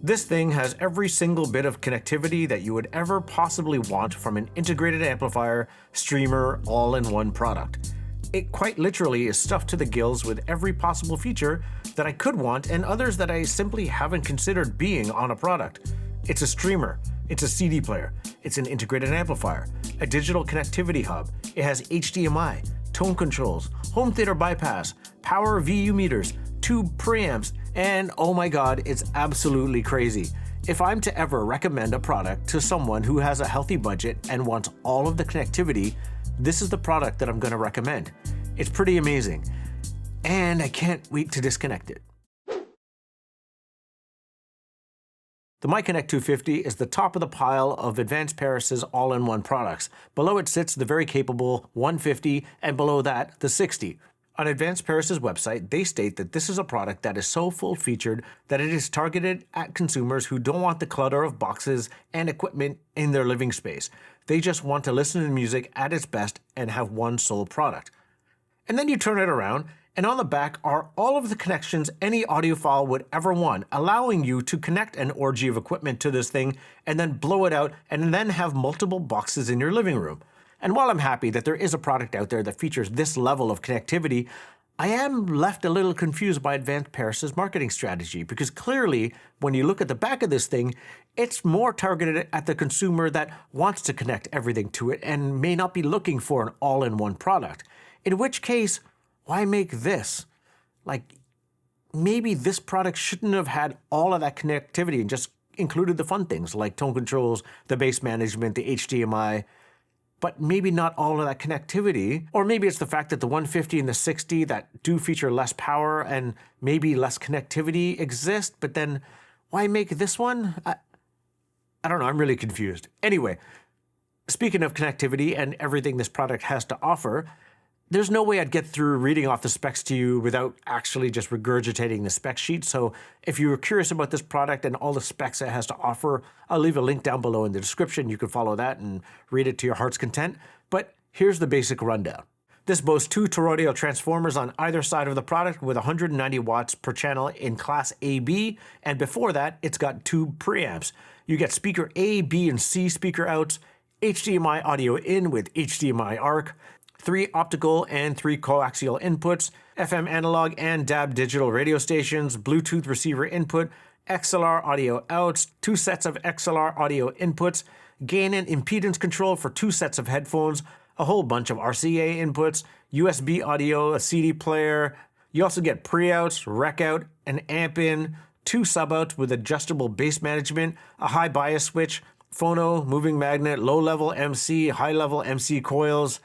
This thing has every single bit of connectivity that you would ever possibly want from an integrated amplifier, streamer, all-in-one product. It quite literally is stuffed to the gills with every possible feature that I could want and others that I simply haven't considered being on a product. It's a streamer, it's a CD player, it's an integrated amplifier, a digital connectivity hub, it has HDMI, tone controls, home theater bypass, power VU meters, 2 preamps, and oh my god, it's absolutely crazy. If I'm to ever recommend a product to someone who has a healthy budget and wants all of the connectivity, this is the product that I'm going to recommend. It's pretty amazing, and I can't wait to disconnect it. The MyConnect 250 is the top of the pile of Advanced Paris's all-in-one products. Below it sits the very capable 150, and below that, the 60. On Advanced Paris's website, they state that this is a product that is so full-featured that it is targeted at consumers who don't want the clutter of boxes and equipment in their living space. They just want to listen to music at its best and have one sole product. And then you turn it around, and on the back are all of the connections any audiophile would ever want, allowing you to connect an orgy of equipment to this thing and then blow it out and then have multiple boxes in your living room. And while I'm happy that there is a product out there that features this level of connectivity, I am left a little confused by Advanced Paris's marketing strategy, because clearly, when you look at the back of this thing, it's more targeted at the consumer that wants to connect everything to it and may not be looking for an all-in-one product. In which case, why make this? Like, maybe this product shouldn't have had all of that connectivity and just included the fun things like tone controls, the bass management, the HDMI, but maybe not all of that connectivity. Or maybe it's the fact that the 150 and the 60 that do feature less power and maybe less connectivity exist, but then why make this one? I don't know, I'm really confused. Anyway, speaking of connectivity and everything this product has to offer, there's no way I'd get through reading off the specs to you without actually just regurgitating the spec sheet. So if you were curious about this product and all the specs it has to offer, I'll leave a link down below in the description. You can follow that and read it to your heart's content. But here's the basic rundown. This boasts 2 toroidal transformers on either side of the product with 190 watts per channel in class AB, and before that, it's got 2 preamps. You get speaker A, B, and C speaker outs, HDMI audio in with HDMI ARC, 3 optical and 3 coaxial inputs, FM analog and DAB digital radio stations, Bluetooth receiver input, XLR audio outs, 2 sets of XLR audio inputs, gain and impedance control for 2 sets of headphones, a whole bunch of RCA inputs, USB audio, a CD player. You also get pre-outs, rec out, an amp in, 2 sub-outs with adjustable bass management, a high bias switch, phono, moving magnet, low-level MC, high-level MC coils,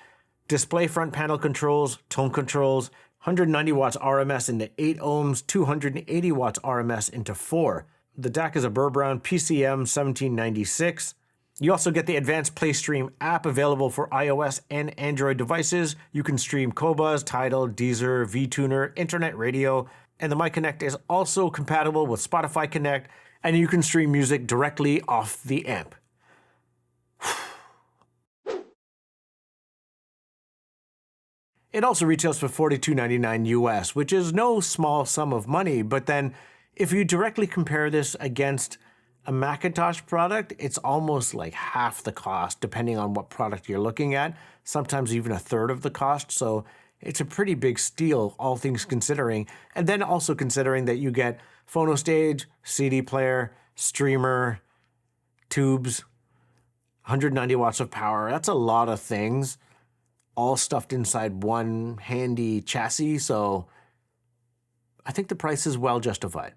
display front panel controls, tone controls, 190 watts RMS into 8 ohms, 280 watts RMS into 4. The DAC is a Burr Brown PCM 1796. You also get the Advanced PlayStream app available for iOS and Android devices. You can stream Qobuz, Tidal, Deezer, VTuner, internet radio, and the MyConnect is also compatible with Spotify Connect, and you can stream music directly off the amp. It also retails for $42.99 US, which is no small sum of money, but then if you directly compare this against a Macintosh product, it's almost like half the cost, depending on what product you're looking at, sometimes even a third of the cost, so it's a pretty big steal, all things considering. And then also considering that you get phono stage, CD player, streamer, tubes, 190 watts of power. That's a lot of things, all stuffed inside one handy chassis, so I think the price is well justified.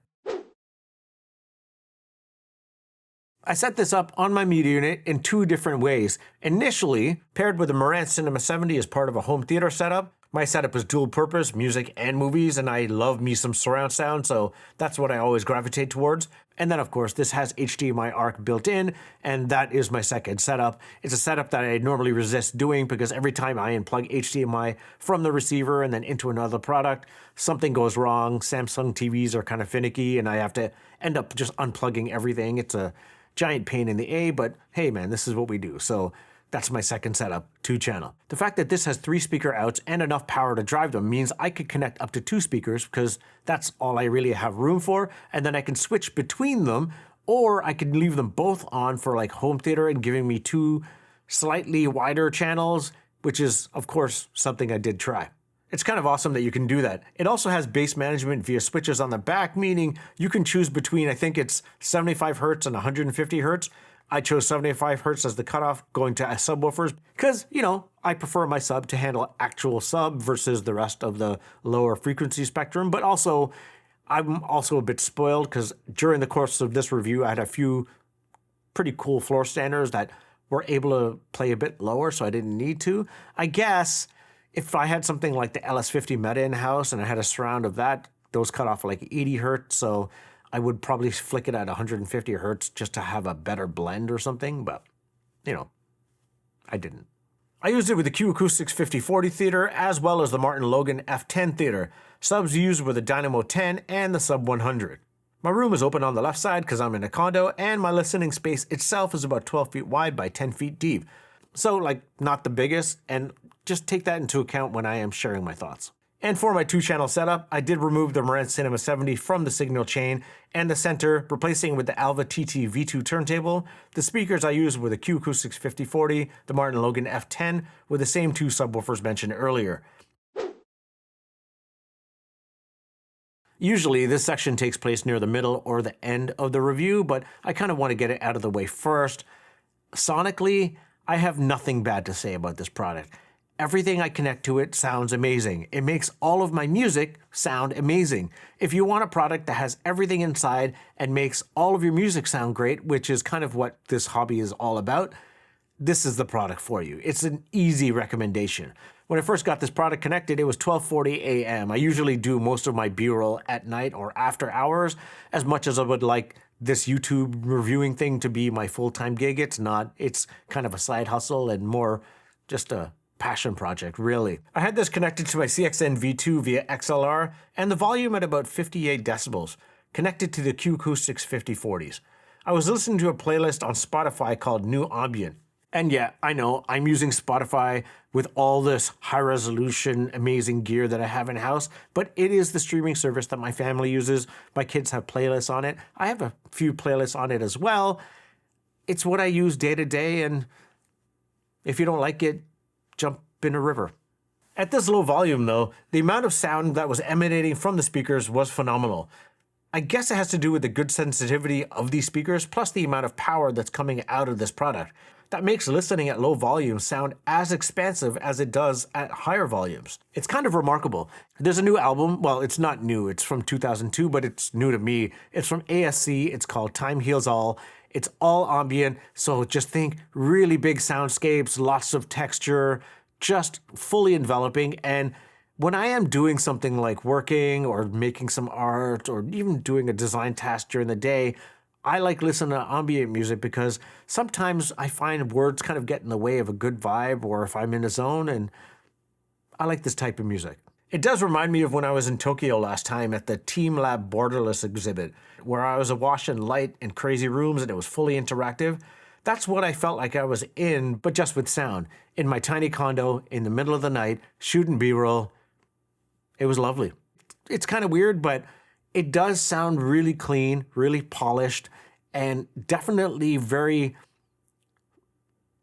I set this up on my media unit in 2 different ways. Initially, paired with a Marantz Cinema 70 as part of a home theater setup. My setup is dual purpose, music and movies, and I love me some surround sound, so that's what I always gravitate towards. And then of course, this has HDMI ARC built in, and that is my second setup. It's a setup that I normally resist doing because every time I unplug HDMI from the receiver and then into another product, something goes wrong. Samsung TVs are kind of finicky, and I have to end up just unplugging everything. It's a giant pain in the A, but hey man, this is what we do. So that's my second setup, 2-channel. The fact that this has 3 speaker outs and enough power to drive them means I could connect up to 2 speakers because that's all I really have room for, and then I can switch between them or I could leave them both on for like home theater and giving me two slightly wider channels, which is, of course, something I did try. It's kind of awesome that you can do that. It also has bass management via switches on the back, meaning you can choose between, I think it's 75 hertz and 150 hertz. I chose 75 hertz as the cutoff going to subwoofers because, you know, I prefer my sub to handle actual sub versus the rest of the lower frequency spectrum. But also, I'm also a bit spoiled because during the course of this review, I had a few pretty cool floor standers that were able to play a bit lower, so I didn't need to. I guess if I had something like the LS50 Meta in-house and I had a surround of that, those cut off like 80 hertz, so I would probably flick it at 150 hertz just to have a better blend or something, but, you know, I didn't. I used it with the Q Acoustics 5040 theater as well as the Martin Logan F10 theater. Subs used were the Dynamo 10 and the Sub 100. My room is open on the left side because I'm in a condo, and my listening space itself is about 12 feet wide by 10 feet deep. So, like, not the biggest, and just take that into account when I am sharing my thoughts. And for my two-channel setup, I did remove the Marantz Cinema 70 from the signal chain and the center, replacing it with the Alva TT V2 turntable. The speakers I used were the Q Acoustics 5040, the Martin Logan F10, with the same two subwoofers mentioned earlier. Usually this section takes place near the middle or the end of the review, but I kind of want to get it out of the way first. Sonically, I have nothing bad to say about this product. Everything I connect to it sounds amazing. It makes all of my music sound amazing. If you want a product that has everything inside and makes all of your music sound great, which is kind of what this hobby is all about, this is the product for you. It's an easy recommendation. When I first got this product connected, it was 12:40 a.m. I usually do most of my B-roll at night or after hours. As much as I would like this YouTube reviewing thing to be my full-time gig, it's not. It's kind of a side hustle and more just a passion project, really. I had this connected to my CXN V2 via XLR and the volume at about 58 decibels, connected to the Q Acoustics 5040s. I was listening to a playlist on Spotify called New Ambient. And yeah, I know, I'm using Spotify with all this high-resolution, amazing gear that I have in-house, but it is the streaming service that my family uses. My kids have playlists on it. I have a few playlists on it as well. It's what I use day to day, and if you don't like it, jump in a river. At this low volume, though, the amount of sound that was emanating from the speakers was phenomenal. I guess it has to do with the good sensitivity of these speakers, plus the amount of power that's coming out of this product. That makes listening at low volume sound as expansive as it does at higher volumes. It's kind of remarkable. There's a new album, well, it's not new, it's from 2002, but it's new to me. It's from ASC, it's called Time Heals All. It's all ambient, so just think really big soundscapes, lots of texture, just fully enveloping. And when I am doing something like working or making some art or even doing a design task during the day, I like listening to ambient music because sometimes I find words kind of get in the way of a good vibe or if I'm in a zone, and I like this type of music. It does remind me of when I was in Tokyo last time at the Team Lab Borderless exhibit, where I was awash in light and crazy rooms and it was fully interactive. That's what I felt like I was in, but just with sound, in my tiny condo in the middle of the night, shooting B-roll. It was lovely. It's kind of weird, but it does sound really clean, really polished, and definitely very,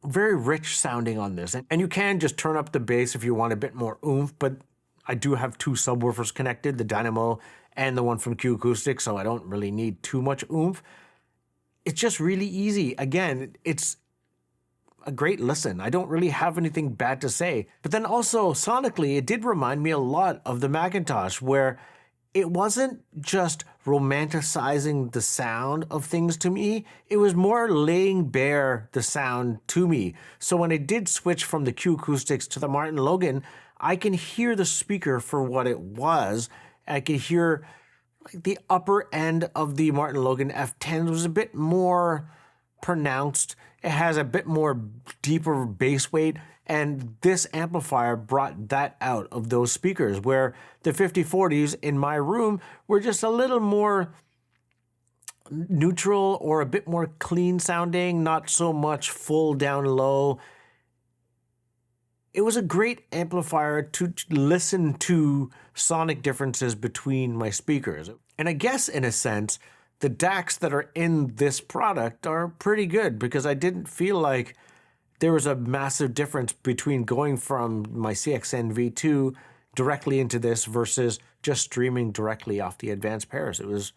very rich sounding on this. And you can just turn up the bass if you want a bit more oomph, but I do have two subwoofers connected, the Dynamo and the one from Q Acoustics, so I don't really need too much oomph. It's just really easy. Again, it's a great listen. I don't really have anything bad to say. But then also, sonically, it did remind me a lot of the Macintosh, where it wasn't just romanticizing the sound of things to me, it was more laying bare the sound to me. So when I did switch from the Q Acoustics to the Martin Logan, I can hear the speaker for what it was. I could hear like the upper end of the Martin Logan F10 was a bit more pronounced. It has a bit more deeper bass weight, and this amplifier brought that out of those speakers, where the 5040s in my room were just a little more neutral or a bit more clean sounding, not so much full down low. It was a great amplifier to listen to sonic differences between my speakers. And I guess in a sense, the DACs that are in this product are pretty good because I didn't feel like there was a massive difference between going from my CXN V2 directly into this versus just streaming directly off the advanced pairs. It was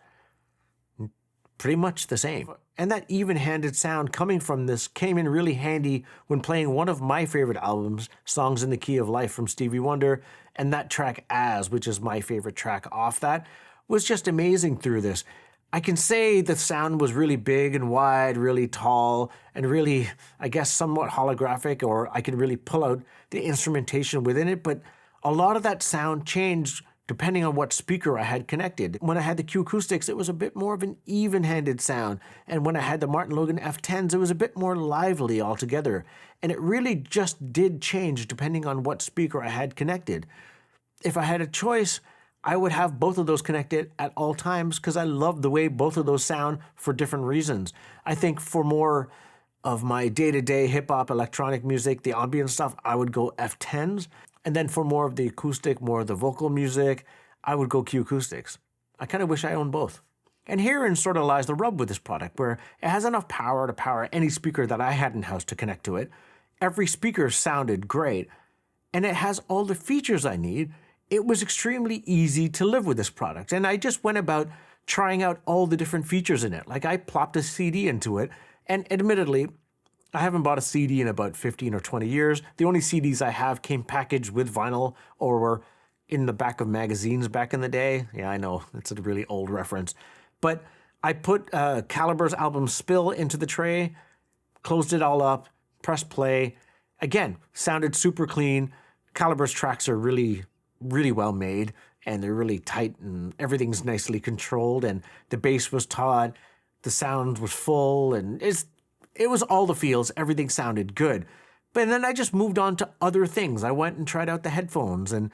pretty much the same. And that even-handed sound coming from this came in really handy when playing one of my favorite albums, Songs in the Key of Life from Stevie Wonder, and that track As, which is my favorite track off that, was just amazing through this. I can say the sound was really big and wide, really tall, and really, I guess, somewhat holographic, or I could really pull out the instrumentation within it, but a lot of that sound changed depending on what speaker I had connected. When I had the Q Acoustics, it was a bit more of an even-handed sound, and when I had the Martin Logan F10s, it was a bit more lively altogether, and it really just did change depending on what speaker I had connected. If I had a choice, I would have both of those connected at all times because I love the way both of those sound for different reasons. I think for more of my day-to-day hip-hop electronic music, the ambient stuff, I would go F10s. And then for more of the acoustic, more of the vocal music, I would go Q Acoustics. I kind of wish I owned both. And herein sort of lies the rub with this product, where it has enough power to power any speaker that I had in-house to connect to it. Every speaker sounded great, and it has all the features I need. It was extremely easy to live with this product, and I just went about trying out all the different features in it. Like I plopped a CD into it, and admittedly, I haven't bought a CD in about 15 or 20 years. The only CDs I have came packaged with vinyl or were in the back of magazines back in the day. Yeah, I know, it's a really old reference. But I put Caliber's album Spill into the tray, closed it all up, pressed play. Again, sounded super clean. Caliber's tracks are really well made, and they're really tight, and everything's nicely controlled, and the bass was taut, the sound was full, and it was all the feels. Everything sounded good. But then I just moved on to other things. I went and tried out the headphones, and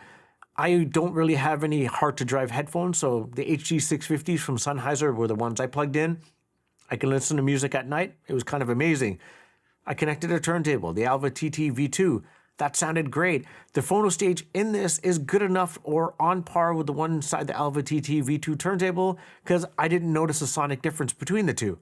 I don't really have any hard-to-drive headphones, so the HG650s from Sennheiser were the ones I plugged in. I can listen to music at night. It was kind of amazing. I connected a turntable, the Alva TT V2. That sounded great. The phono stage in this is good enough or on par with the one inside the Alva TT V2 turntable because I didn't notice a sonic difference between the two.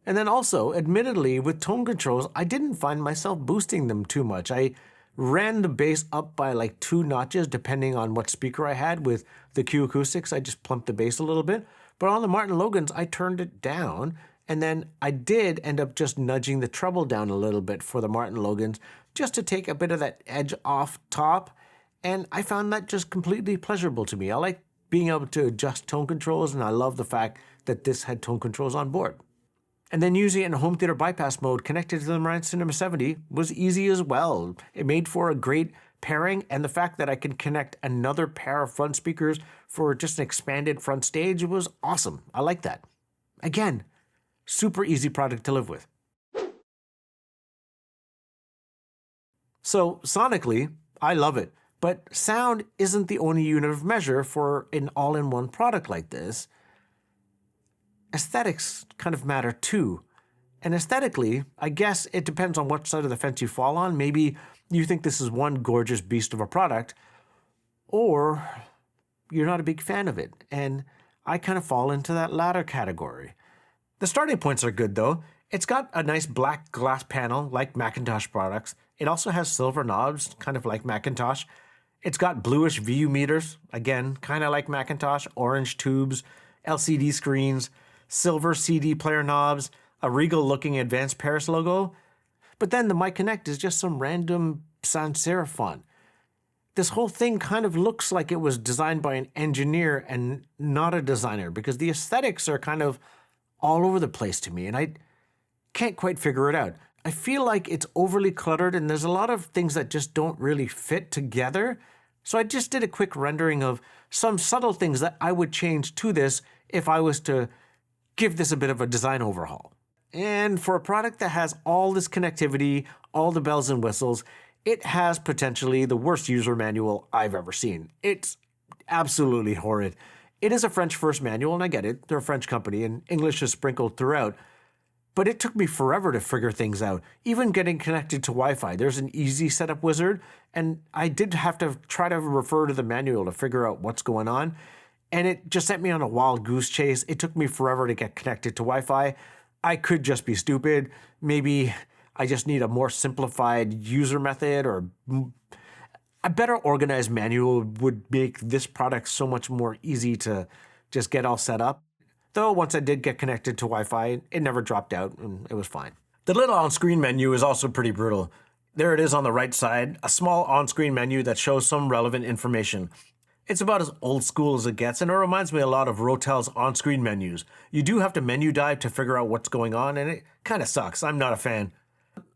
And then also, admittedly, with tone controls, I didn't find myself boosting them too much. I ran the bass up by like 2 notches depending on what speaker I had. With the Q Acoustics, I just plumped the bass a little bit. But on the Martin Logans, I turned it down. And then I did end up just nudging the treble down a little bit for the Martin Logans just to take a bit of that edge off top. And I found that just completely pleasurable to me. I like being able to adjust tone controls, and I love the fact that this had tone controls on board. And then using it in home theater bypass mode connected to the Marantz Cinema 70 was easy as well. It made for a great pairing, and the fact that I could connect another pair of front speakers for just an expanded front stage was awesome. I like that. Again, super easy product to live with. So sonically, I love it, but sound isn't the only unit of measure for an all-in-one product like this. Aesthetics kind of matter too. And aesthetically, I guess it depends on what side of the fence you fall on. Maybe you think this is one gorgeous beast of a product, or you're not a big fan of it. And I kind of fall into that latter category. The starting points are good though. It's got a nice black glass panel like Macintosh products. It also has silver knobs, kind of like Macintosh. It's got bluish VU meters, again, kind of like Macintosh, orange tubes, LCD screens, silver CD player knobs, a regal-looking Advanced Paris logo. But then the MyConnect is just some random sans serif font. This whole thing kind of looks like it was designed by an engineer and not a designer, because the aesthetics are kind of all over the place to me, and I can't quite figure it out. I feel like it's overly cluttered, and there's a lot of things that just don't really fit together. So I just did a quick rendering of some subtle things that I would change to this if I was to give this a bit of a design overhaul. And for a product that has all this connectivity, all the bells and whistles, it has potentially the worst user manual I've ever seen. It's absolutely horrid. It is a French first manual, and I get it. They're a French company, and English is sprinkled throughout. But it took me forever to figure things out. Even getting connected to Wi-Fi, there's an easy setup wizard, and I did have to try to refer to the manual to figure out what's going on. and it just sent me on a wild goose chase. It took me forever to get connected to Wi-Fi. I could just be stupid. Maybe I just need a more simplified user method, or a better organized manual would make this product so much more easy to just get all set up. Though once I did get connected to Wi-Fi, it never dropped out and it was fine. The little on-screen menu is also pretty brutal. There it is on the right side, a small on-screen menu that shows some relevant information. It's about as old school as it gets, and it reminds me a lot of Rotel's on-screen menus. You do have to menu dive to figure out what's going on, and it kind of sucks. I'm not a fan.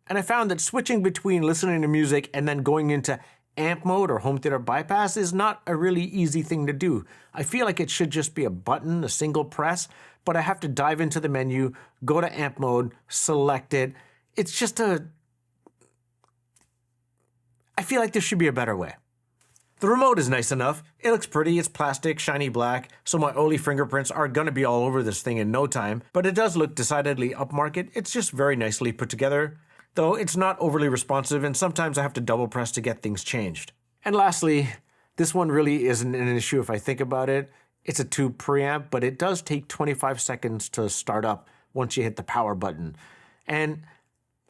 And I found that switching between listening to music and then going into amp mode or home theater bypass is not a really easy thing to do. I feel like it should just be a button, a single press, but I have to dive into the menu, go to amp mode, select it. It's just I feel like there should be a better way. The remote is nice enough. It looks pretty, it's plastic, shiny black, so my Oli fingerprints are gonna be all over this thing in no time, but it does look decidedly upmarket. It's just very nicely put together, though it's not overly responsive, and sometimes I have to double press to get things changed. And lastly, this one really isn't an issue if I think about it. It's a tube preamp, but it does take 25 seconds to start up once you hit the power button. And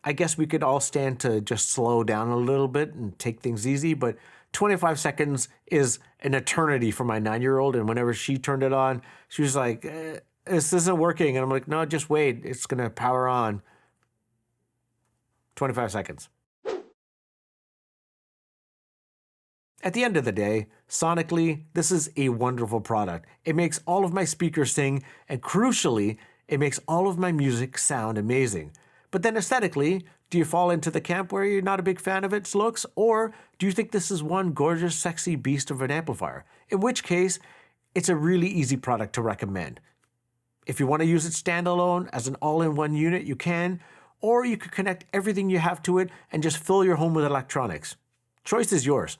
I guess we could all stand to just slow down a little bit and take things easy, but 25 seconds is an eternity for my 9-year-old, and whenever she turned it on, she was like, this isn't working. And I'm like, no, just wait, it's gonna power on. 25 seconds. At the end of the day, sonically, this is a wonderful product. It makes all of my speakers sing, and crucially, it makes all of my music sound amazing. But then aesthetically, do you fall into the camp where you're not a big fan of its looks? Or do you think this is one gorgeous, sexy beast of an amplifier? In which case, it's a really easy product to recommend. If you want to use it standalone as an all-in-one unit, you can, or you could connect everything you have to it and just fill your home with electronics. Choice is yours.